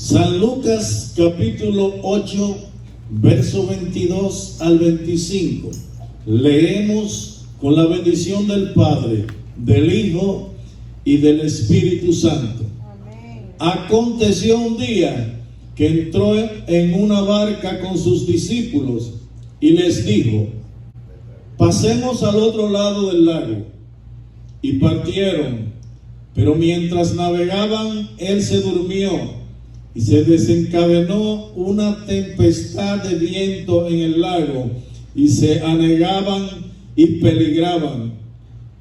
San Lucas capítulo 8, verso 22 al 25. Leemos con la bendición del Padre, del Hijo y del Espíritu Santo. Amén. Aconteció un día que entró en una barca con sus discípulos y les dijo: pasemos al otro lado del lago. Y partieron, pero mientras navegaban, él se durmió. Y se desencadenó una tempestad de viento en el lago, y se anegaban y peligraban.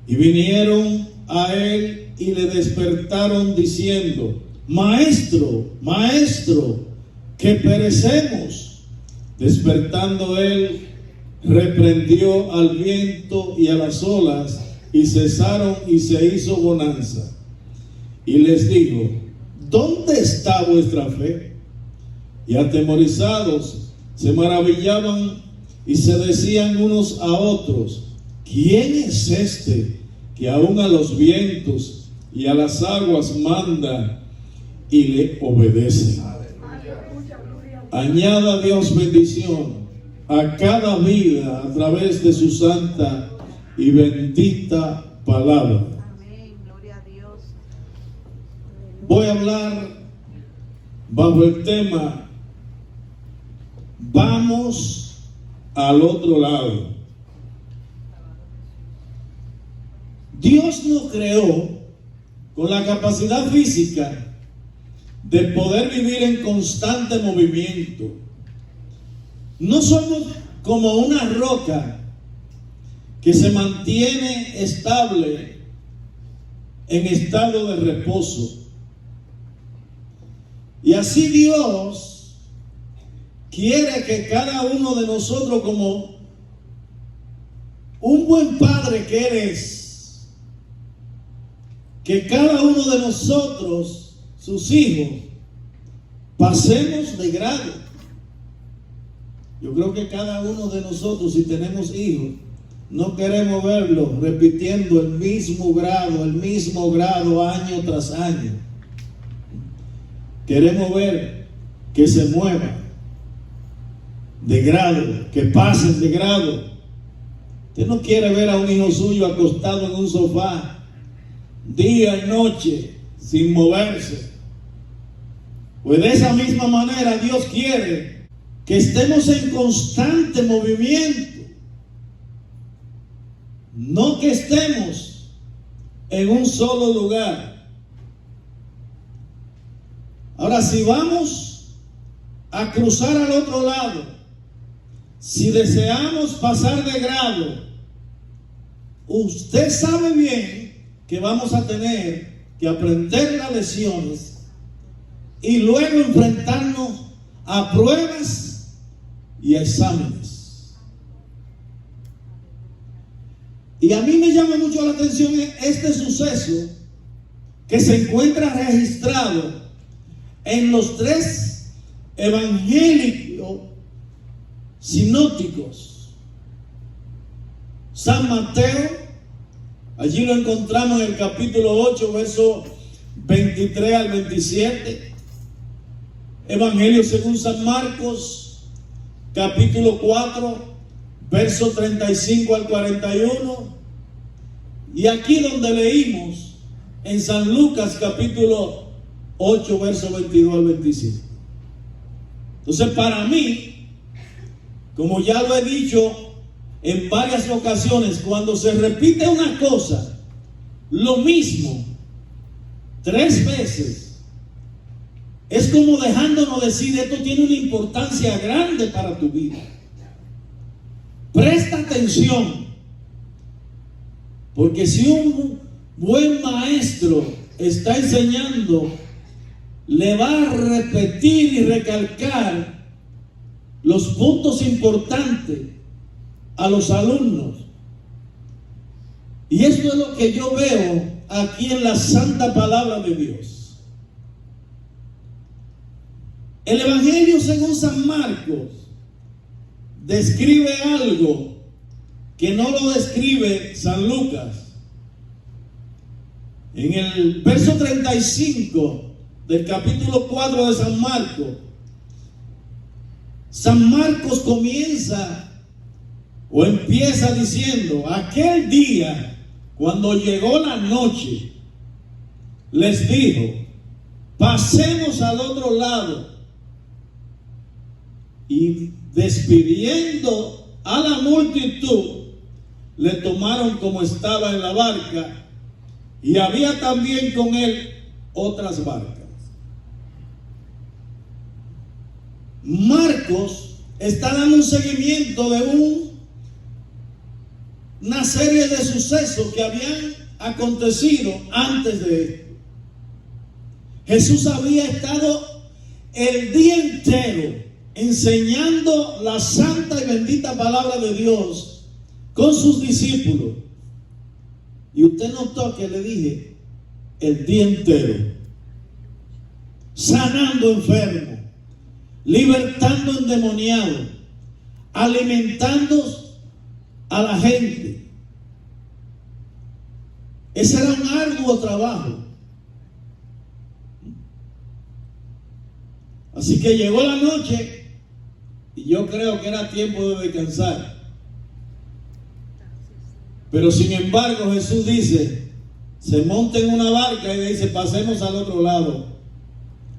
Y vinieron a él y le despertaron diciendo: Maestro, Maestro, que perecemos. Despertando él, reprendió al viento y a las olas, y cesaron y se hizo bonanza. Y les dijo: ¿dónde está vuestra fe? Y atemorizados se maravillaban y se decían unos a otros: ¿quién es este que aún a los vientos y a las aguas manda y le obedece? Añada Dios bendición a cada vida a través de su santa y bendita palabra. Voy a hablar bajo el tema: vamos al otro lado. Dios nos creó con la capacidad física de poder vivir en constante movimiento. No somos como una roca que se mantiene estable en estado de reposo. Y así Dios quiere que cada uno de nosotros, como un buen padre que eres, que cada uno de nosotros, sus hijos, pasemos de grado. Yo creo que cada uno de nosotros, si tenemos hijos, no queremos verlos repitiendo el mismo grado año tras año. Queremos ver que se muevan de grado, que pasen de grado. Usted no quiere ver a un hijo suyo acostado en un sofá día y noche sin moverse. Pues de esa misma manera Dios quiere que estemos en constante movimiento, no que estemos en un solo lugar. Ahora, si vamos a cruzar al otro lado, si deseamos pasar de grado, usted sabe bien que vamos a tener que aprender las lecciones y luego enfrentarnos a pruebas y exámenes. Y a mí me llama mucho la atención este suceso que se encuentra registrado en los 3 evangelios sinópticos. San Mateo, allí lo encontramos en el capítulo 8, verso 23 al 27. Evangelio según San Marcos, capítulo 4, verso 35 al 41. Y aquí donde leímos en San Lucas, capítulo 8, verso 22 al 25. Entonces, para mí, como ya lo he dicho en varias ocasiones, cuando se repite una cosa, lo mismo, 3 veces, es como dejándonos decir: esto tiene una importancia grande para tu vida. Presta atención, porque si un buen maestro está enseñando, le va a repetir y recalcar los puntos importantes a los alumnos. Y esto es lo que yo veo aquí en la santa palabra de Dios. El Evangelio según San Marcos describe algo que no lo describe San Lucas. En el verso 35 del capítulo 4 de San Marcos, San Marcos comienza o empieza diciendo: aquel día, cuando llegó la noche, les dijo: pasemos al otro lado. Y despidiendo a la multitud, le tomaron como estaba en la barca, y había también con él otras barcas. Marcos está dando un seguimiento de una serie de sucesos que habían acontecido antes de esto. Jesús había estado el día entero enseñando la santa y bendita palabra de Dios con sus discípulos. Y usted notó que le dije el día entero, sanando enfermos, libertando endemoniados, alimentando a la gente. Ese era un arduo trabajo. Así que llegó la noche y yo creo que era tiempo de descansar. Pero sin embargo Jesús dice: se monta en una barca y le dice: pasemos al otro lado.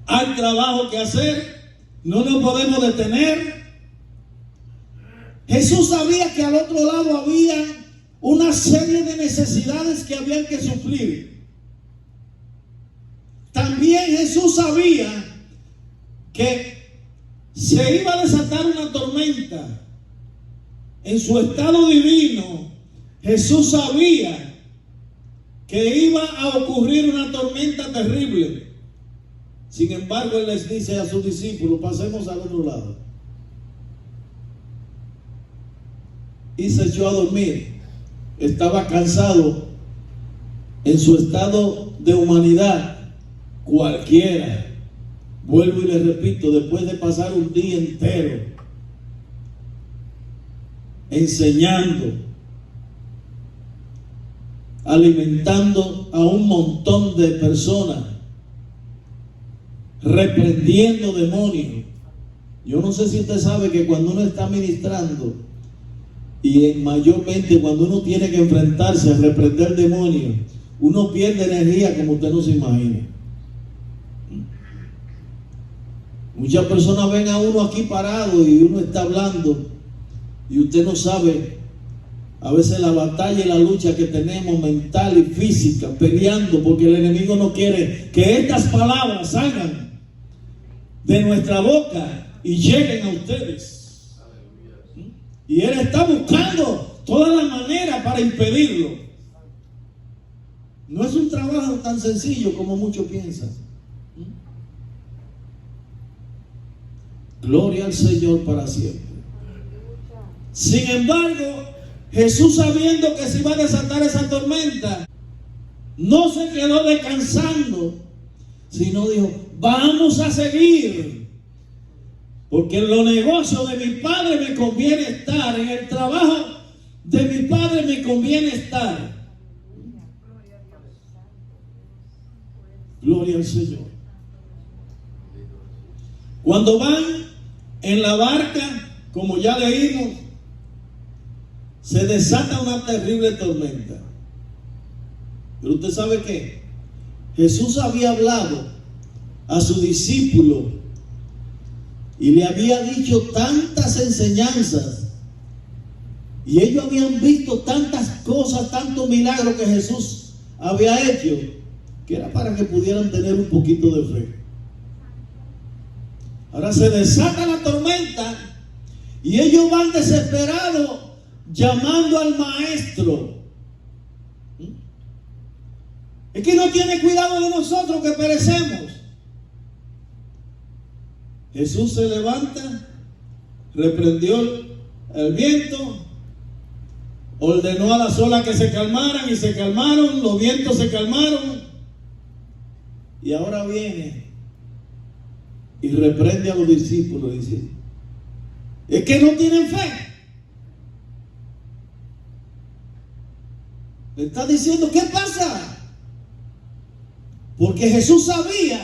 Hay trabajo que hacer, no nos podemos detener. Jesús sabía que al otro lado había una serie de necesidades que habían que suplir. También Jesús sabía que se iba a desatar una tormenta. En su estado divino, Jesús sabía que iba a ocurrir una tormenta terrible. Sin embargo, Él les dice a sus discípulos: pasemos al otro lado. Y se echó a dormir. Estaba cansado. En su estado de humanidad cualquiera, vuelvo y les repito, después de pasar un día entero enseñando, alimentando a un montón de personas, reprendiendo demonios. Yo no sé si usted sabe que cuando uno está ministrando, y mayormente cuando uno tiene que enfrentarse a reprender demonios, uno pierde energía como usted no se imagina. Muchas personas ven a uno aquí parado y uno está hablando y usted no sabe a veces la batalla y la lucha que tenemos mental y física, peleando porque el enemigo no quiere que estas palabras salgan de nuestra boca y lleguen a ustedes. Y Él está buscando toda la manera para impedirlo. No es un trabajo tan sencillo como muchos piensan. Gloria al Señor para siempre. Sin embargo, Jesús, sabiendo que se iba a desatar esa tormenta, no se quedó descansando, sino dijo: vamos a seguir, porque en los negocios de mi Padre me conviene estar, en el trabajo de mi Padre me conviene estar. Gloria al Señor. Cuando van en la barca, como ya leímos, se desata una terrible tormenta. Pero usted sabe qué, Jesús había hablado a su discípulo y le había dicho tantas enseñanzas, y ellos habían visto tantas cosas, tantos milagros que Jesús había hecho, que era para que pudieran tener un poquito de fe. Ahora se desata la tormenta y ellos van desesperados llamando al maestro. Es que no tiene cuidado de nosotros, que perecemos. Jesús se levanta, reprendió el viento, ordenó a las olas que se calmaran y se calmaron, los vientos se calmaron. Y ahora viene y reprende a los discípulos y dice: es que no tienen fe. Le está diciendo: ¿qué pasa? Porque Jesús sabía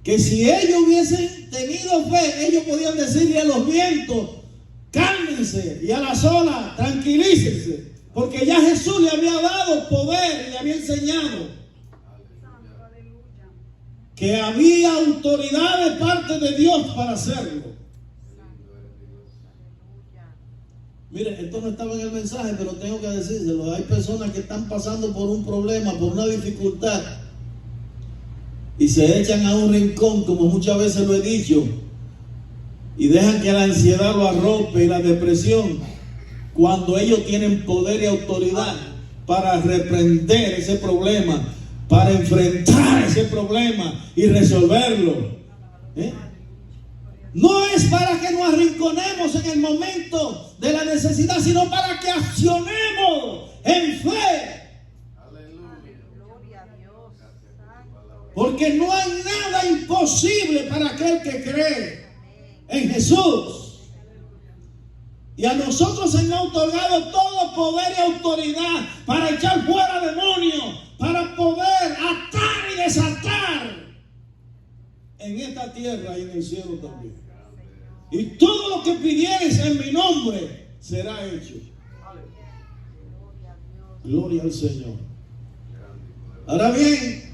que si ellos hubiesen tenido fe, ellos podían decirle a los vientos, cálmense, y a las olas, tranquilícense, porque ya Jesús le había dado poder y le había enseñado que había autoridad de parte de Dios para hacerlo. Mire, esto no estaba en el mensaje, pero tengo que decírselo. Hay personas que están pasando por un problema, por una dificultad, y se echan a un rincón, como muchas veces lo he dicho, y dejan que la ansiedad lo arrope y la depresión, cuando ellos tienen poder y autoridad para reprender ese problema, para enfrentar ese problema y resolverlo. No es para que nos arrinconemos en el momento de la necesidad, sino para que accionemos en fe. Porque no hay nada imposible para aquel que cree en Jesús. Y a nosotros se nos ha otorgado todo poder y autoridad para echar fuera demonios, para poder atar y desatar en esta tierra y en el cielo también. Y todo lo que pidieres en mi nombre será hecho. Gloria al Señor. Ahora bien,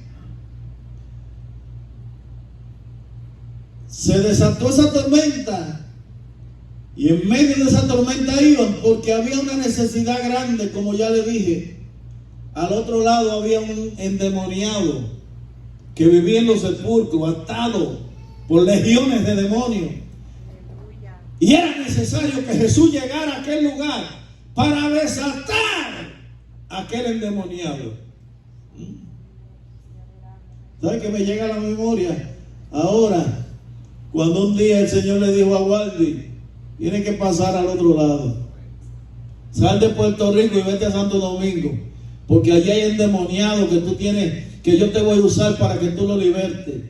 se desató esa tormenta, y en medio de esa tormenta iban porque había una necesidad grande, como ya le dije. Al otro lado había un endemoniado que vivía en los sepulcros, atado por legiones de demonios. Y era necesario que Jesús llegara a aquel lugar para desatar a aquel endemoniado. ¿Sabe qué me llega a la memoria? Ahora, cuando un día el Señor le dijo a Waldy, tiene que pasar al otro lado. Sal de Puerto Rico y vete a Santo Domingo, porque allí hay endemoniado que tú tienes, que yo te voy a usar para que tú lo libertes.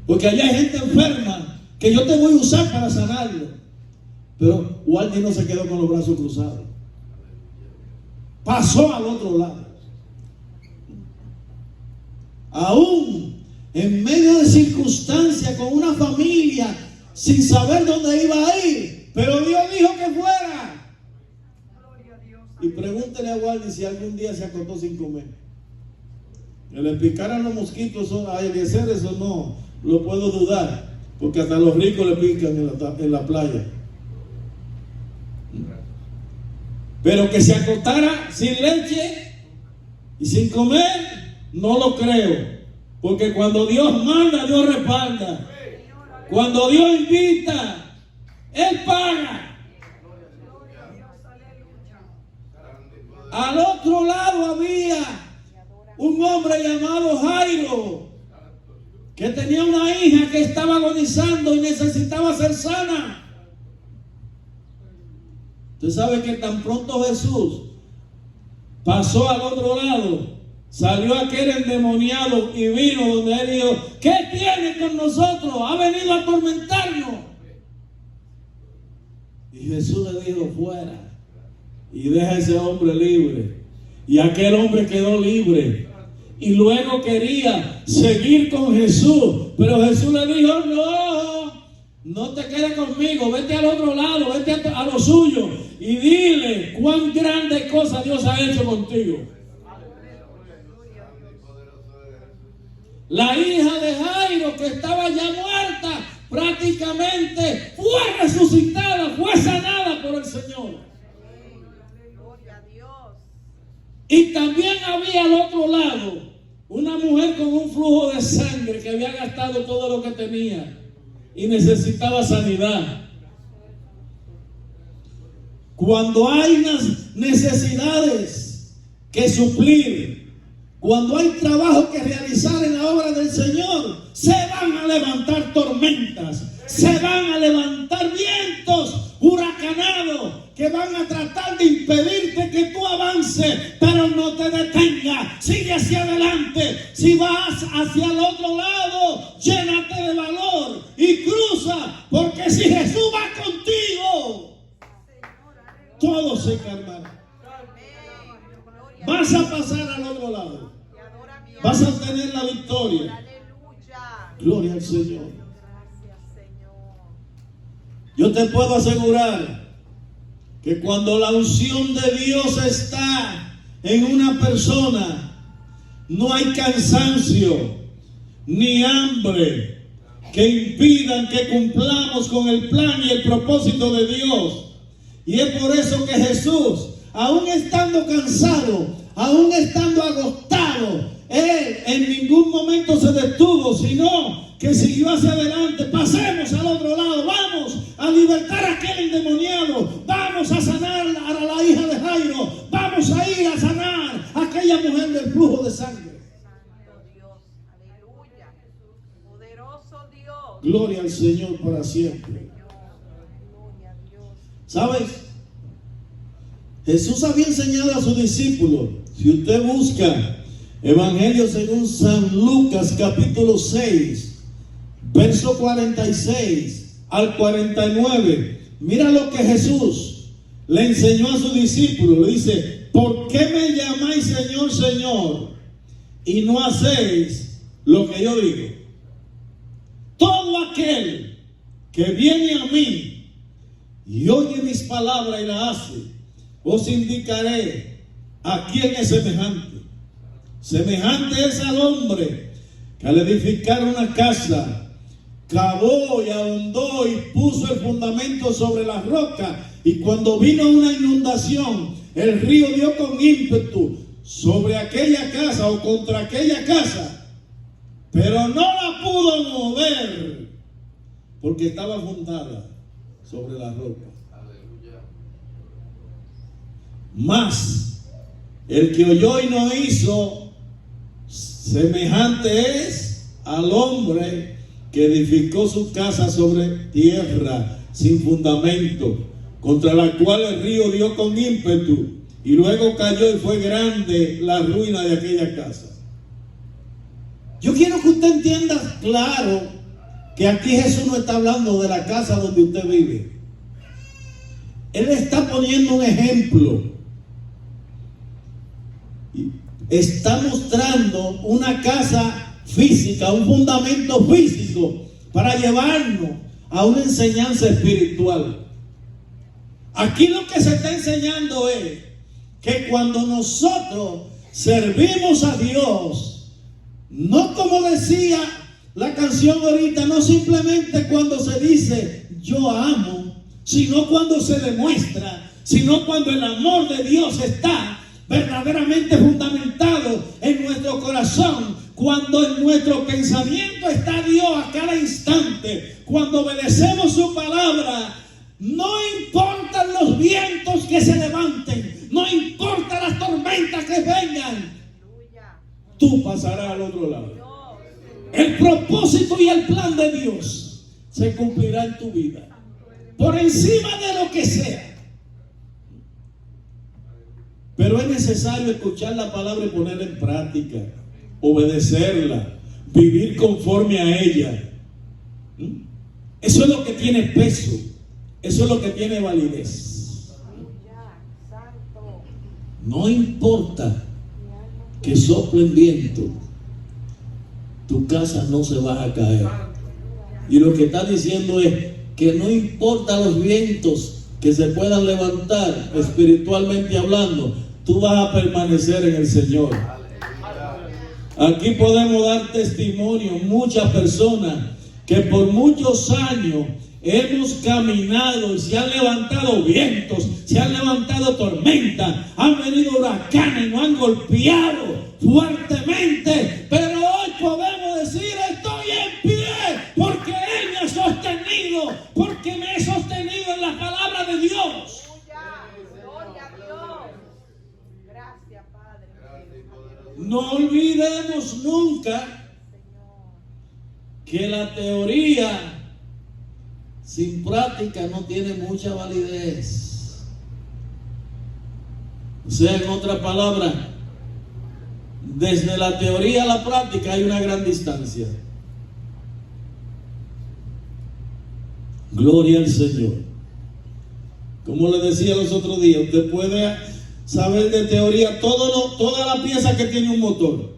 Porque allá hay gente enferma que yo te voy a usar para sanarlo. Pero Waldy no se quedó con los brazos cruzados. Pasó al otro lado. Aún en medio de circunstancias, con una familia, sin saber dónde iba a ir, pero Dios dijo que fuera. Y pregúntele a Waldy si algún día se acostó sin comer. Que le picaran los mosquitos a Eliezer, eso no lo puedo dudar, porque hasta los ricos le pican en la playa. Pero que se acostara sin leche y sin comer, no lo creo. Porque cuando Dios manda, Dios respalda. Cuando Dios invita, Él paga. Al otro lado había un hombre llamado Jairo, que tenía una hija que estaba agonizando y necesitaba ser sana. Usted sabe que tan pronto Jesús pasó al otro lado, salió aquel endemoniado y vino donde él dijo, ¿qué tiene con nosotros? Ha venido a atormentarnos. Y Jesús le dijo, fuera y deja a ese hombre libre. Y aquel hombre quedó libre. Y luego quería seguir con Jesús, pero Jesús le dijo, no te quedes conmigo, vete al otro lado, vete a lo suyo y dile cuán grande cosa Dios ha hecho contigo. La hija de Jairo, que estaba ya muerta, prácticamente fue resucitada, fue sanada por el Señor. Y también había al otro lado una mujer con un flujo de sangre que había gastado todo lo que tenía y necesitaba sanidad. Cuando hay unas necesidades que suplir, cuando hay trabajo que realizar en la obra del Señor, se van a levantar tormentas, se van a levantar vientos huracanados que van a tratar de impedirte que tú avances, pero no te detengas, sigue hacia adelante. Si vas hacia el otro lado, llénate de valor y cruza, porque si Jesús va contigo, todo se calmará. Vas a pasar al otro lado. Vas a obtener la victoria. Gloria al Señor. Yo te puedo asegurar que cuando la unción de Dios está en una persona, no hay cansancio ni hambre que impidan que cumplamos con el plan y el propósito de Dios. Y es por eso que Jesús, aún estando cansado, aún estando agotado, Él en ningún momento se detuvo, sino que siguió hacia adelante. Pasemos al otro lado, vamos a libertar a aquel endemoniado, vamos a sanar a la hija de Jairo, vamos a ir a sanar a aquella mujer del flujo de sangre. Santo Dios, aleluya, poderoso Dios. Gloria al Señor para siempre. ¿Sabes? Jesús había enseñado a sus discípulos. Si usted busca Evangelio según San Lucas capítulo 6, verso 46 al 49, mira lo que Jesús le enseñó a sus discípulos. Le dice: ¿por qué me llamáis Señor, Señor, y no hacéis lo que yo digo? Todo aquel que viene a mí y oye mis palabras y las hace, os indicaré a quién es semejante. Semejante es al hombre que al edificar una casa, cavó y ahondó y puso el fundamento sobre la roca, y cuando vino una inundación, el río dio con ímpetu sobre aquella casa o contra aquella casa, pero no la pudo mover porque estaba fundada sobre la roca. Aleluya. Mas el que oyó y no hizo, semejante es al hombre que edificó su casa sobre tierra sin fundamento, contra la cual el río dio con ímpetu, y luego cayó y fue grande la ruina de aquella casa. Yo quiero que usted entienda claro que aquí Jesús no está hablando de la casa donde usted vive. Él está poniendo un ejemplo. Está mostrando una casa física, un fundamento físico para llevarnos a una enseñanza espiritual. Aquí lo que se está enseñando es que cuando nosotros servimos a Dios, no como decía la canción ahorita, no simplemente cuando se dice yo amo, sino cuando se demuestra, sino cuando el amor de Dios está verdaderamente fundamentado en nuestro corazón, cuando en nuestro pensamiento está Dios a cada instante, cuando obedecemos su palabra. No importan los vientos que se levanten, no importa las tormentas que vengan, tú pasarás al otro lado. El propósito y el plan de Dios se cumplirá en tu vida, por encima de lo que sea. Pero es necesario escuchar la palabra y ponerla en práctica, obedecerla, vivir conforme a ella. Eso es lo que tiene peso, eso es lo que tiene validez. No importa que sople el viento, tu casa no se va a caer. Y lo que está diciendo es que no importa los vientos que se puedan levantar espiritualmente hablando, tú vas a permanecer en el Señor. Aquí podemos dar testimonio, muchas personas que por muchos años hemos caminado y se han levantado vientos, se han levantado tormentas, han venido huracanes, nos han golpeado fuertemente, pero hoy podemos decir: estoy en pie porque Él me ha sostenido, porque me he sostenido en la palabra de Dios. Gloria a Dios. Gracias, Padre. No olvidemos nunca que la teoría sin práctica no tiene mucha validez. O sea, en otras palabras, desde la teoría a la práctica hay una gran distancia. Gloria al Señor. Como le decía los otros días, usted puede saber de teoría toda la pieza que tiene un motor,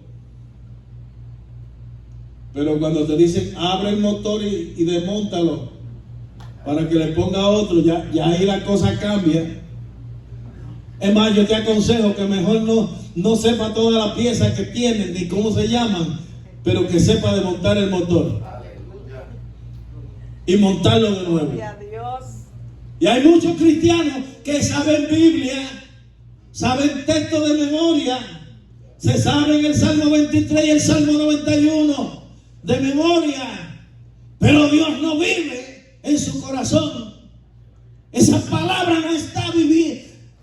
Pero cuando te dicen abre el motor y desmóntalo para que le ponga otro, ya ahí la cosa cambia. Es más, yo te aconsejo que mejor no sepa todas las piezas que tienen ni cómo se llaman, pero que sepa desmontar el motor y montarlo de nuevo. Gloria a Dios. Y hay muchos cristianos que saben Biblia, saben texto de memoria, se saben el Salmo 23 y el Salmo 91 de memoria, pero Dios no vive en su corazón. Esa palabra no está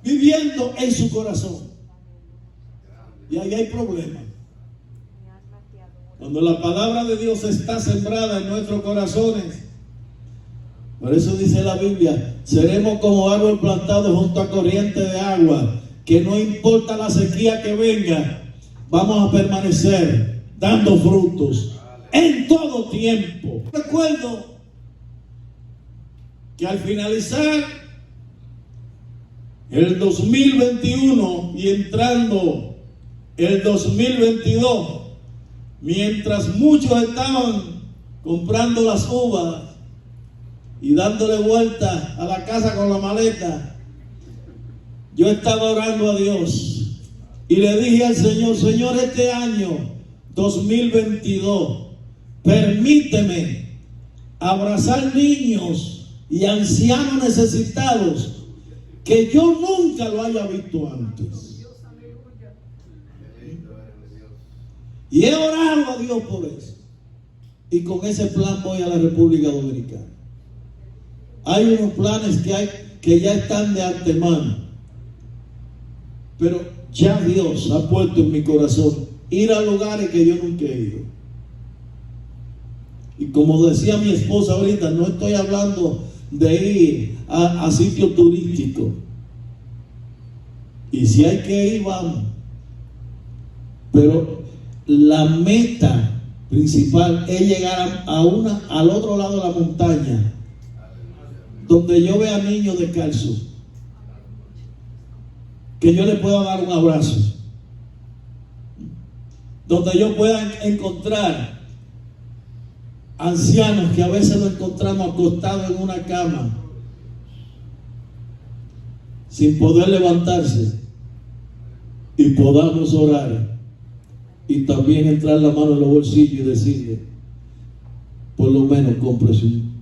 viviendo en su corazón. Y ahí hay problemas. Cuando la palabra de Dios está sembrada en nuestros corazones, por eso dice la Biblia, seremos como árbol plantado junto a corriente de agua, que no importa la sequía que venga, vamos a permanecer dando frutos en todo tiempo. Recuerdo que al finalizar el 2021 y entrando el 2022, mientras muchos estaban comprando las uvas y dándole vuelta a la casa con la maleta, yo estaba orando a Dios y le dije al Señor, Señor, este año 2022, permíteme abrazar niños y ancianos necesitados que yo nunca lo haya visto antes. Y he orado a Dios por eso. Y con ese plan voy a la República Dominicana. Hay unos planes que ya están de antemano. Pero ya Dios ha puesto en mi corazón ir a lugares que yo nunca he ido. Y como decía mi esposa ahorita, no estoy hablando de ir a sitios turísticos. Y si hay que ir, vamos. Pero la meta principal es llegar al otro lado de la montaña, donde yo vea niños descalzos, que yo les pueda dar un abrazo, donde yo pueda encontrar ancianos que a veces los encontramos acostados en una cama sin poder levantarse, y podamos orar y también entrar la mano en los bolsillos y decirle, por lo menos cómprese un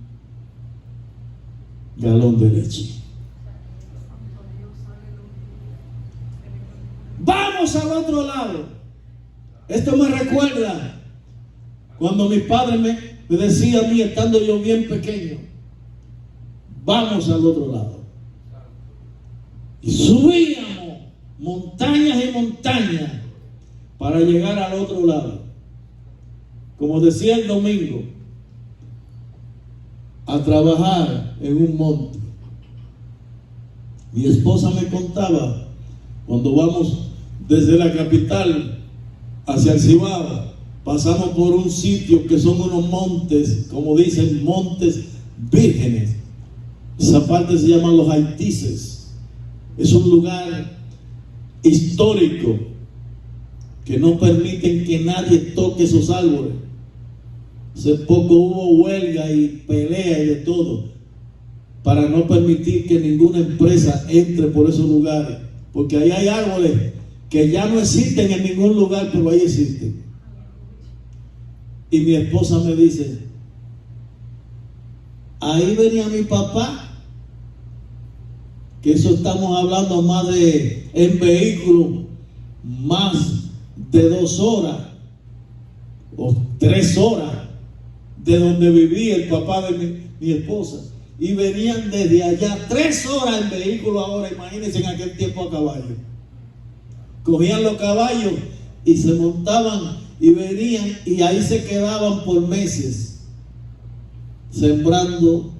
galón de leche. Vamos al otro lado. Esto me recuerda cuando mis padres me decían a mí, estando yo bien pequeño, vamos al otro lado. Y subíamos montañas y montañas para llegar al otro lado. Como decía el domingo, a trabajar en un monte. Mi esposa me contaba, cuando vamos desde la capital hacia el Cibao, pasamos por un sitio que son unos montes, como dicen, montes vírgenes. Esa parte se llaman los Haitises. Es un lugar histórico que no permiten que nadie toque esos árboles. Hace poco hubo huelga y pelea y de todo para no permitir que ninguna empresa entre por esos lugares, porque ahí hay árboles que ya no existen en ningún lugar, pero ahí existen. Y mi esposa me dice, ahí venía mi papá, que eso estamos hablando más de, en vehículo, más de 2 horas o 3 horas de donde vivía el papá de mi esposa, y venían desde allá 3 horas en vehículo. Ahora imagínense en aquel tiempo a caballo, cogían los caballos y se montaban y venían, y ahí se quedaban por meses sembrando,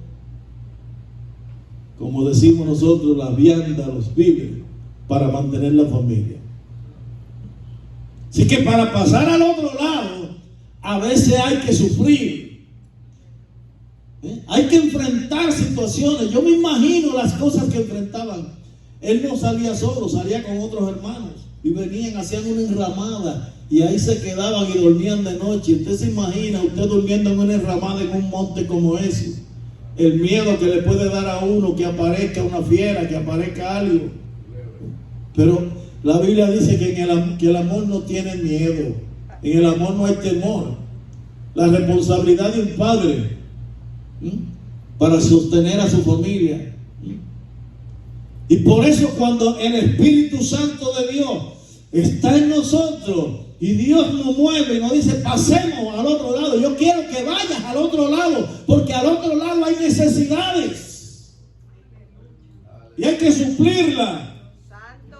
como decimos nosotros, las viandas, los víveres, para mantener la familia. Así que para pasar al otro lado, a veces hay que sufrir. Hay que enfrentar situaciones. Yo me imagino las cosas que enfrentaban. Él no salía solo, salía con otros hermanos. Y venían, hacían una enramada y ahí se quedaban y dormían de noche. Usted se imagina, usted durmiendo en una enramada en un monte como ese, el miedo que le puede dar a uno, que aparezca una fiera, que aparezca algo. Pero la Biblia dice que que el amor no tiene miedo, en el amor no hay temor. La responsabilidad de un padre para sostener a su familia. Y por eso cuando el Espíritu Santo de Dios está en nosotros y Dios nos mueve y nos dice pasemos al otro lado, yo quiero que vayas al otro lado, porque al otro lado hay necesidades y hay que suplirla.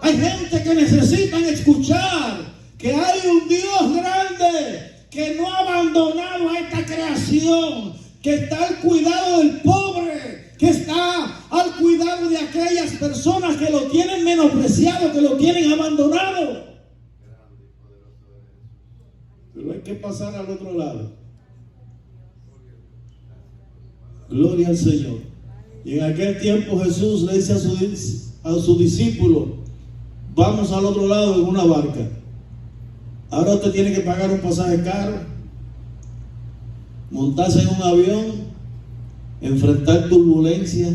Hay gente que necesitan escuchar que hay un Dios grande que no ha abandonado a esta creación, que está al cuidado del pobre, que está al cuidado de aquellas personas que lo tienen menospreciado, que lo tienen abandonado. Pero hay que pasar al otro lado. Gloria al Señor. Y en aquel tiempo Jesús le dice a su discípulo: vamos al otro lado en una barca. Ahora usted tiene que pagar un pasaje caro, montarse en un avión, enfrentar turbulencia,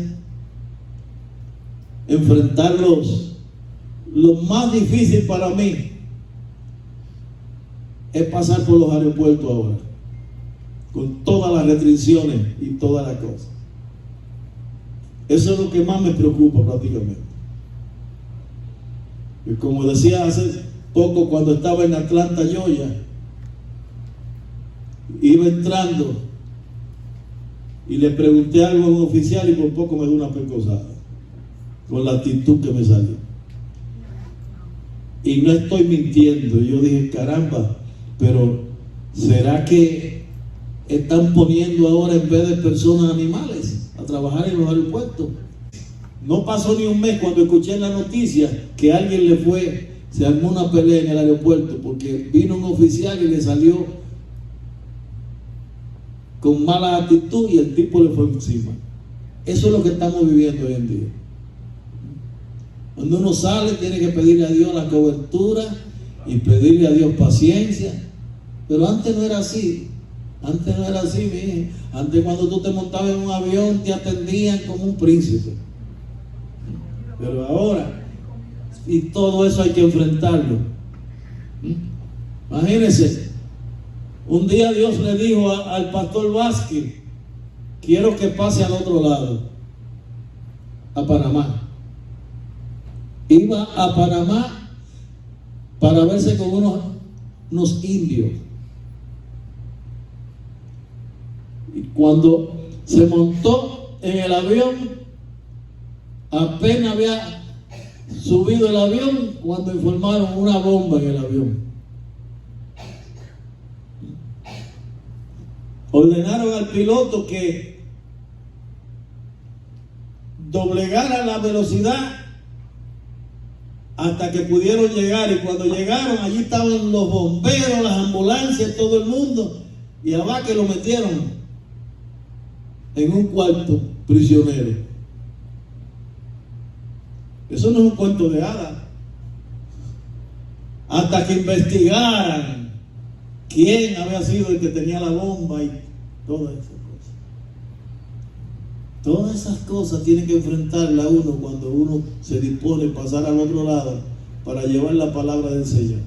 enfrentar lo más difícil para mí es pasar por los aeropuertos ahora, con todas las restricciones y todas las cosas. Eso es lo que más me preocupa prácticamente. Y como decía hace poco, cuando estaba en Atlanta, Georgia, iba entrando y le pregunté algo a un oficial y por poco me dio una pecosada con la actitud que me salió. Y no estoy mintiendo. Yo dije, caramba, pero ¿será que están poniendo ahora en vez de personas animales a trabajar en los aeropuertos? No pasó ni un mes cuando escuché en la noticia que alguien se armó una pelea en el aeropuerto porque vino un oficial y le salió con mala actitud y el tipo le fue encima. Eso es lo que estamos viviendo hoy en día. Cuando uno sale tiene que pedirle a Dios la cobertura y pedirle a Dios paciencia. Pero antes no era así. Antes no era así, mi hija. Antes cuando tú te montabas en un avión te atendían como un príncipe. Pero ahora, y todo eso hay que enfrentarlo. Imagínense, un día Dios le dijo al pastor Vázquez: quiero que pase al otro lado, a Panamá. Iba a Panamá para verse con unos indios. Y cuando se montó en el avión, apenas había subido el avión cuando informaron una bomba en el avión. Ordenaron al piloto que doblegara la velocidad hasta que pudieron llegar, y cuando llegaron allí estaban los bomberos, las ambulancias, todo el mundo, y a Vázquez lo metieron en un cuarto prisionero. Eso no es un cuento de hadas. Hasta que investigaran quién había sido el que tenía la bomba y todas esas cosas. Todas esas cosas tienen que enfrentarla uno cuando uno se dispone a pasar al otro lado para llevar la palabra del Señor.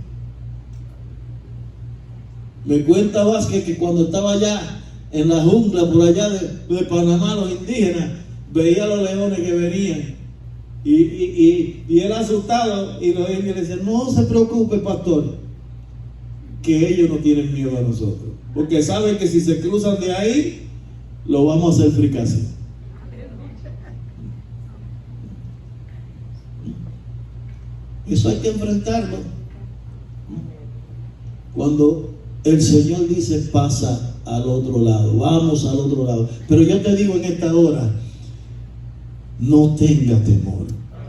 Me cuenta Vázquez que cuando estaba allá en la jungla por allá de Panamá, los indígenas, veía a los leones que venían. Y él asustado, y los indios le decían: no se preocupe, pastor, que ellos no tienen miedo a nosotros, porque saben que si se cruzan de ahí, lo vamos a hacer fricasé. Eso hay que enfrentarlo. Cuando el Señor dice pasa al otro lado, vamos al otro lado. Pero yo te digo en esta hora, no tenga temor.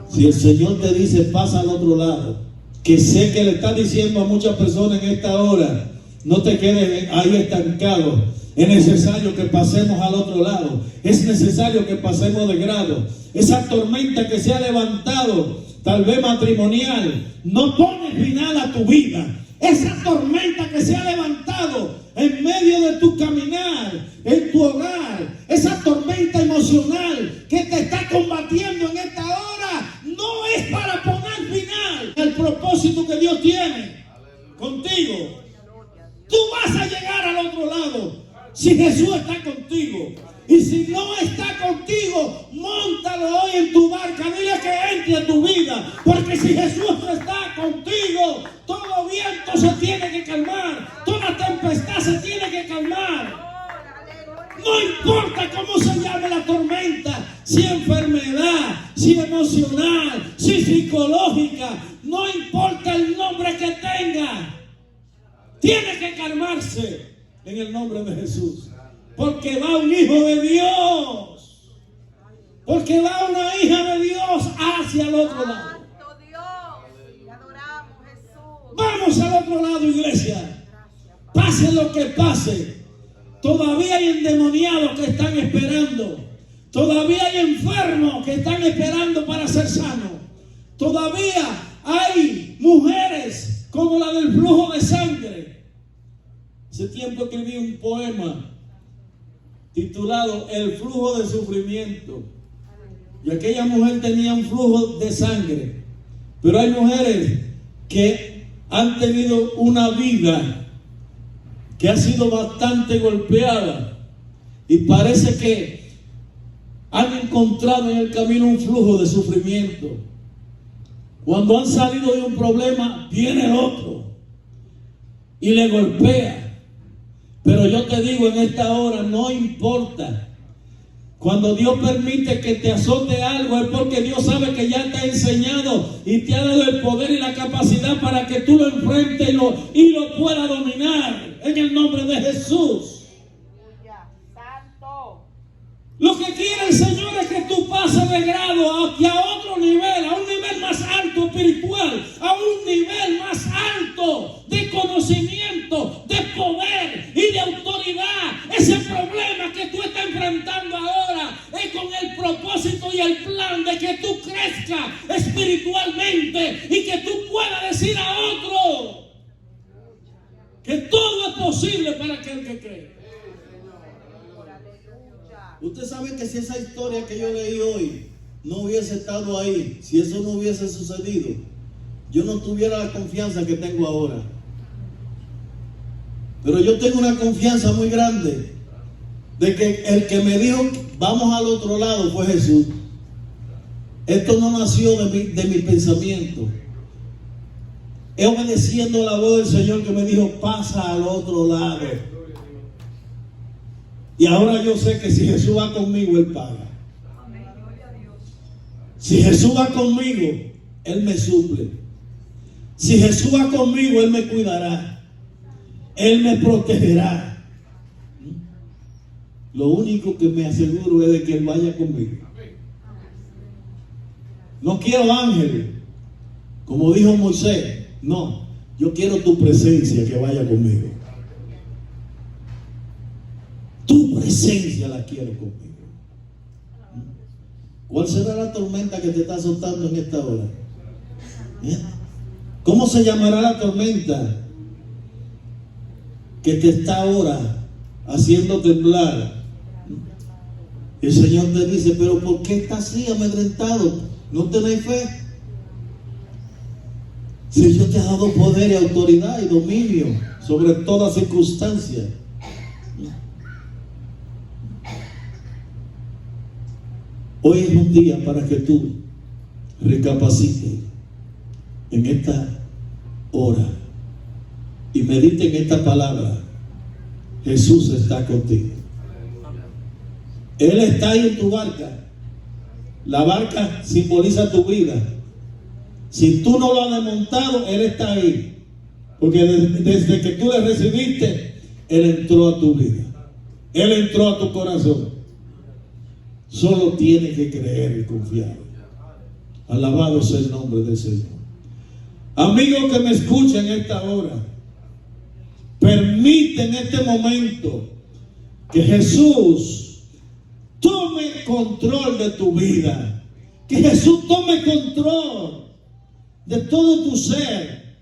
Si el Señor te dice pasa al otro lado, que sé que le está diciendo a muchas personas en esta hora, no te quedes ahí estancado. Es necesario que pasemos al otro lado. Es necesario que pasemos de grado. Esa tormenta que se ha levantado, tal vez matrimonial, no pone final a tu vida. esa tormenta que se ha levantado en medio de tu caminar, en tu hogar, esa tormenta emocional que te está combatiendo en esta hora, no es para poner final al propósito que Dios tiene contigo. Tú vas a llegar al otro lado si Jesús está contigo. Y si no está contigo, móntalo hoy en tu barca. Dile que entre en tu vida. Porque si Jesús está contigo, todo viento se tiene que calmar. Toda tempestad se tiene que calmar. No importa cómo se llame la tormenta. Si enfermedad, si emocional, si psicológica. No importa el nombre que tenga. Tiene que calmarse en el nombre de Jesús. Porque va un hijo de Dios. Porque va una hija de Dios hacia el otro lado. Santo Dios, te adoramos, Jesús. Vamos al otro lado, iglesia. Pase lo que pase. Todavía hay endemoniados que están esperando. Todavía hay enfermos que están esperando para ser sanos. Todavía hay mujeres como la del flujo de sangre. Hace tiempo escribí un poema titulado El flujo de sufrimiento. Y aquella mujer tenía un flujo de sangre. Pero hay mujeres que han tenido una vida que ha sido bastante golpeada. Y parece que han encontrado en el camino un flujo de sufrimiento. Cuando han salido de un problema, viene otro y le golpea. Pero yo te digo en esta hora, no importa. Cuando Dios permite que te azote algo, es porque Dios sabe que ya te ha enseñado y te ha dado el poder y la capacidad para que tú lo enfrentes y lo puedas dominar en el nombre de Jesús. Santo. Lo que quiere el Señor es que tú pases de grado a otro nivel, a un nivel más alto espiritual, a un nivel más alto de conocimiento, de poder y de autoridad. Ese problema que tú estás enfrentando ahora es con el propósito y el plan de que tú crezcas espiritualmente y que tú puedas decir a otro que todo es posible para aquel que cree. Usted sabe que si esa historia que yo leí hoy no hubiese estado ahí, si eso no hubiese sucedido, yo no tuviera la confianza que tengo ahora. Pero yo tengo una confianza muy grande de que el que me dijo vamos al otro lado fue Jesús. Esto no nació de mi pensamiento. Es obedeciendo la voz del Señor que me dijo pasa al otro lado. Y ahora yo sé que si Jesús va conmigo, Él paga. Si Jesús va conmigo, Él me suple. Si Jesús va conmigo, Él me cuidará. Él me protegerá. Lo único que me aseguro es de que Él vaya conmigo. No quiero ángeles, como dijo Moisés. No, yo quiero tu presencia que vaya conmigo. Tu presencia la quiero conmigo. ¿Cuál será la tormenta que te está azotando en esta hora? ¿Cómo se llamará la tormenta que te está ahora haciendo temblar? El Señor te dice, pero ¿por qué estás así amedrentado? ¿No tenéis fe? Si Dios te ha dado poder y autoridad y dominio sobre toda circunstancia. Hoy es un día para que tú recapacites en esta hora y medite en esta palabra. Jesús está contigo. Él está ahí en tu barca. La barca simboliza tu vida. Si tú no lo has desmontado, Él está ahí. Porque desde que tú le recibiste, Él entró a tu vida. Él entró a tu corazón. Solo tienes que creer y confiar. Alabado sea el nombre del Señor. Amigos que me escuchan en esta hora, permite en este momento que Jesús tome control de tu vida. Que Jesús tome control de todo tu ser.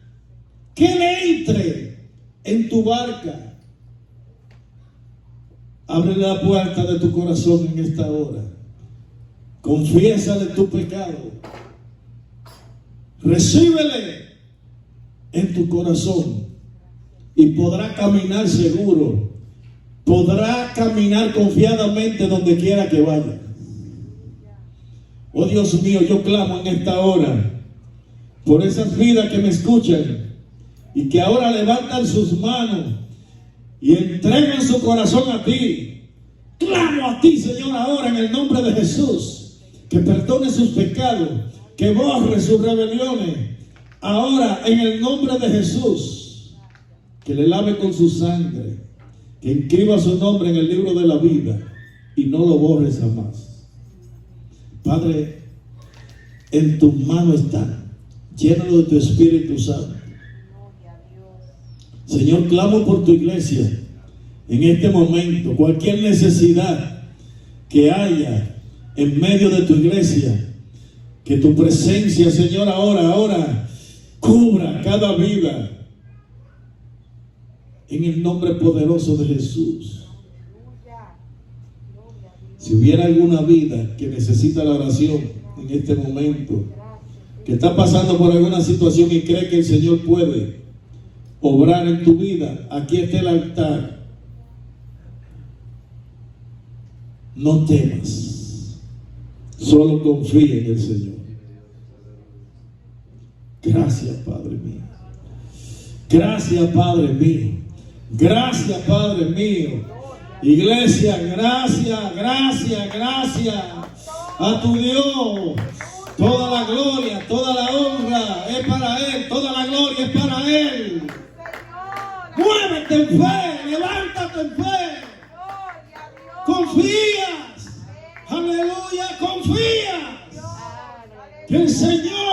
que Él entre en tu barca. Abre la puerta de tu corazón en esta hora. Confiésale tu pecado. Recíbele en tu corazón y podrá caminar seguro. Podrá caminar confiadamente donde quiera que vaya. Oh Dios mío, yo clamo en esta hora por esas vidas que me escuchan y que ahora levantan sus manos y entregan su corazón a ti. Clamo a ti, Señor, ahora en el nombre de Jesús, que perdone sus pecados, que borre sus rebeliones. Ahora en el nombre de Jesús, que le lave con su sangre, que inscriba su nombre en el libro de la vida y no lo borres jamás. Padre, en tus manos está. Llénalo de tu Espíritu Santo. Señor, clamo por tu iglesia en este momento. Cualquier necesidad que haya en medio de tu iglesia, que tu presencia, Señor, ahora cubra cada vida en el nombre poderoso de Jesús. Si hubiera alguna vida que necesita la oración en este momento, que está pasando por alguna situación y cree que el Señor puede obrar en tu vida, aquí está el altar. No temas, solo confía en el Señor. Gracias, Padre mío. Gracias, Padre mío. Gracias, Padre mío. Iglesia, gracias, gracias, gracias a tu Dios. Toda la gloria, toda la honra es para Él. Toda la gloria es para Él. Muévete en fe, levántate en fe. Confías. Aleluya, confías. Que el Señor